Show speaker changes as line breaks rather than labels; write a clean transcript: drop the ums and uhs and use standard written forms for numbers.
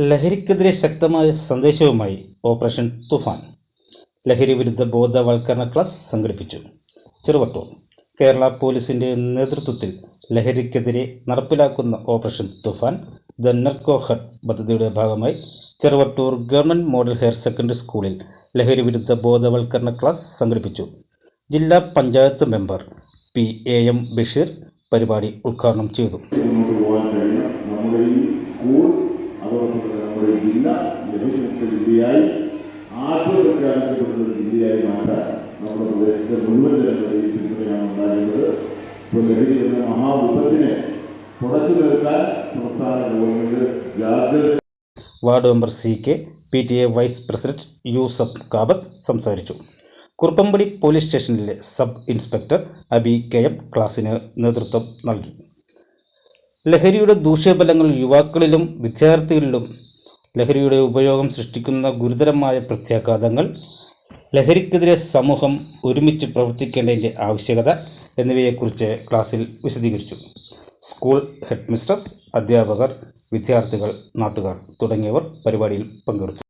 ലഹരിക്കെതിരെ ശക്തമായ സന്ദേശവുമായി ഓപ്പറേഷൻ തുഫാൻ ലഹരി വിരുദ്ധ ബോധവൽക്കരണ ക്ലാസ് സംഘടിപ്പിച്ചു. ചെറുവട്ടൂർ കേരള പോലീസിൻ്റെ നേതൃത്വത്തിൽ ലഹരിക്കെതിരെ നടപ്പിലാക്കുന്ന operation Toofan the narco hut പദ്ധതിയുടെ ഭാഗമായി Cheruvattoor government model higher secondary സ്കൂളിൽ ലഹരി വിരുദ്ധ ബോധവൽക്കരണ ക്ലാസ് സംഘടിപ്പിച്ചു. ജില്ലാ പഞ്ചായത്ത് മെമ്പർ PAM ബഷീർ പരിപാടി ഉദ്ഘാടനം ചെയ്തു.
നമ്മുടെ ജില്ല ലഹരിമുക്ത ജില്ലയായി ആദ്യപ്രഖ്യാപിക്കപ്പെടുന്ന ജില്ലയായി മാറ്റാൻ നമ്മുടെ പ്രദേശത്തെ മുഴുവൻ ജനങ്ങളെയും പിന്തുണയാണ് ഉണ്ടാകുന്നത്. ഇപ്പോൾ ലഹരി എന്ന മഹാവിപത്തിനെ തുടച്ചു നിൽക്കാൻ സംസ്ഥാന ഗവൺമെന്റ് ജാഗ്രത.
Ward member CK, PTA vice president Yusuf Kabath സംസാരിച്ചു. കുറുപ്പമ്പടി പോലീസ് സ്റ്റേഷനിലെ സബ് ഇൻസ്പെക്ടർ അബി KM ക്ലാസിന് നേതൃത്വം നൽകി. ലഹരിയുടെ ദൂഷ്യഫലങ്ങൾ യുവാക്കളിലും വിദ്യാർത്ഥികളിലും ലഹരിയുടെ ഉപയോഗം സൃഷ്ടിക്കുന്ന ഗുരുതരമായ പ്രത്യാഘാതങ്ങൾ, ലഹരിക്കെതിരെ സമൂഹം ഒരുമിച്ച് പ്രവർത്തിക്കേണ്ടതിൻ്റെ ആവശ്യകത എന്നിവയെക്കുറിച്ച് ക്ലാസ്സിൽ വിശദീകരിച്ചു. സ്കൂൾ ഹെഡ് മിസ്ട്രസ്, അധ്യാപകർ, വിദ്യാർത്ഥികൾ, നാട്ടുകാർ തുടങ്ങിയവർ പരിപാടിയിൽ പങ്കെടുത്തു.